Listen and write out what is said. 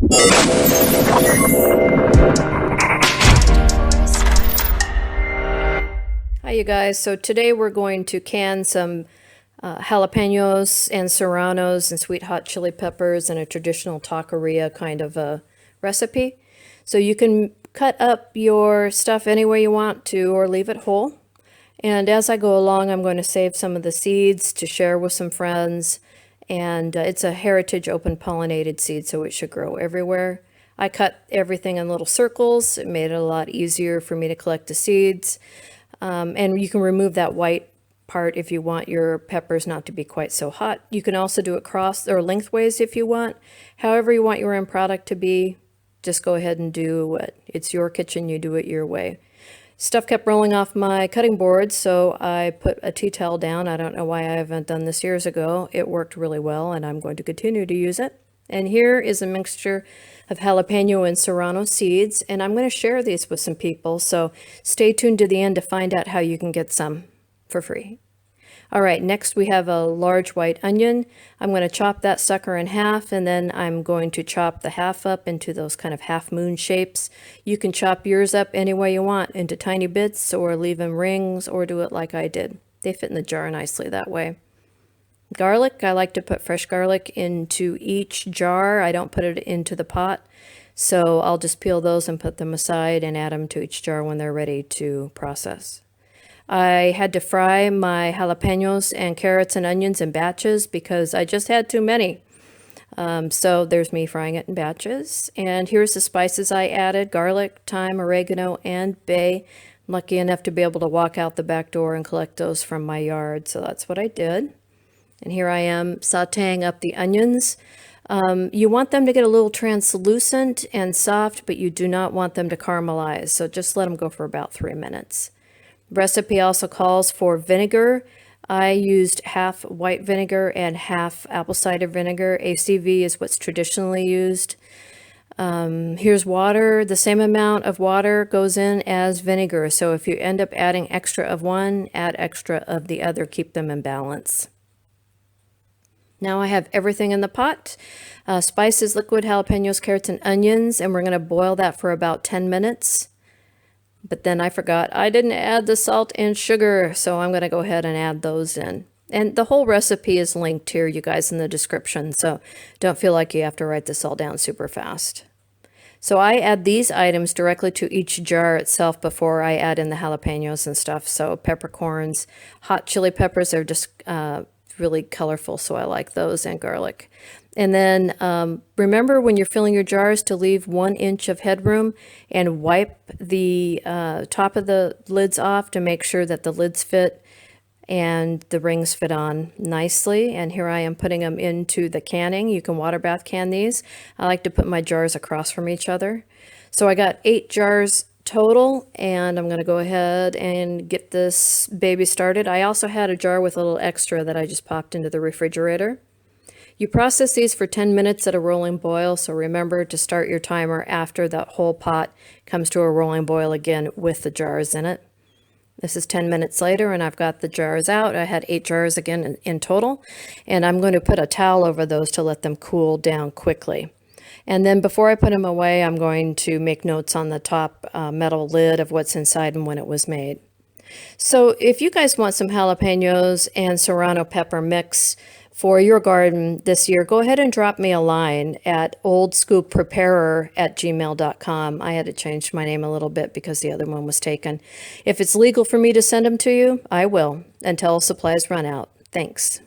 Hi you guys, so today we're going to can some jalapenos and serranos and sweet hot chili peppers in a traditional tacoria kind of a recipe. So you can cut up your stuff any way you want to or leave it whole. And as I go along, I'm going to save some of the seeds to share with some friends. And it's a heritage open pollinated seed, so it should grow everywhere. I cut everything in little circles. It made it a lot easier for me to collect the seeds. And you can remove that white part if you want your peppers not to be quite so hot. You can also do it cross or lengthways if you want. However you want your end product to be, just go ahead and do it. It's your kitchen, you do it your way. Stuff kept rolling off my cutting board, so I put a tea towel down. I don't know why I haven't done this years ago. It worked really well, and I'm going to continue to use it. And here is a mixture of jalapeno and serrano seeds, and I'm going to share these with some people, so stay tuned to the end to find out how you can get some for free. All right, next we have a large white onion. I'm going to chop that sucker in half, and then I'm going to chop the half up into those kind of half moon shapes. You can chop yours up any way you want, into tiny bits, or leave them rings, or do it like I did. They fit in the jar nicely that way. Garlic, I like to put fresh garlic into each jar. I don't put it into the pot. So I'll just peel those and put them aside and add them to each jar when they're ready to process. I had to fry my jalapenos and carrots and onions in batches because I just had too many. So there's me frying it in batches. And here's the spices I added: garlic, thyme, oregano, and bay. I'm lucky enough to be able to walk out the back door and collect those from my yard, so that's what I did. And here I am sauteing up the onions. You want them to get a little translucent and soft, but you do not want them to caramelize, so just let them go for about 3 minutes. The recipe also calls for vinegar. I used half white vinegar and half apple cider vinegar. ACV is what's traditionally used. Here's water. The same amount of water goes in as vinegar, so if you end up adding extra of one, add extra of the other. Keep them in balance. Now I have everything in the pot. Spices, liquid, jalapenos, carrots, and onions, and we're going to boil that for about 10 minutes. But then I forgot I didn't add the salt and sugar, so I'm going to go ahead and add those in. And the whole recipe is linked here, you guys, in the description, so don't feel like you have to write this all down super fast. So I add these items directly to each jar itself before I add in the jalapenos and stuff. So peppercorns, hot chili peppers are just really colorful, so I like those, and garlic. And then remember, when you're filling your jars, to leave 1 inch of headroom and wipe the top of the lids off to make sure that the lids fit and the rings fit on nicely. And here I am putting them into the canning. You can water bath can these. I like to put my jars across from each other. So I got 8 jars total, and I'm going to go ahead and get this baby started. I also had a jar with a little extra that I just popped into the refrigerator. You process these for 10 minutes at a rolling boil, so remember to start your timer after that whole pot comes to a rolling boil again with the jars in it. This is 10 minutes later, and I've got the jars out. I had 8 jars again in total, and I'm going to put a towel over those to let them cool down quickly. And then before I put them away, I'm going to make notes on the top metal lid of what's inside and when it was made. So if you guys want some jalapenos and serrano pepper mix for your garden this year, go ahead and drop me a line at oldscooppreparer@gmail.com. I had to change my name a little bit because the other one was taken. If it's legal for me to send them to you, I will, until supplies run out. Thanks.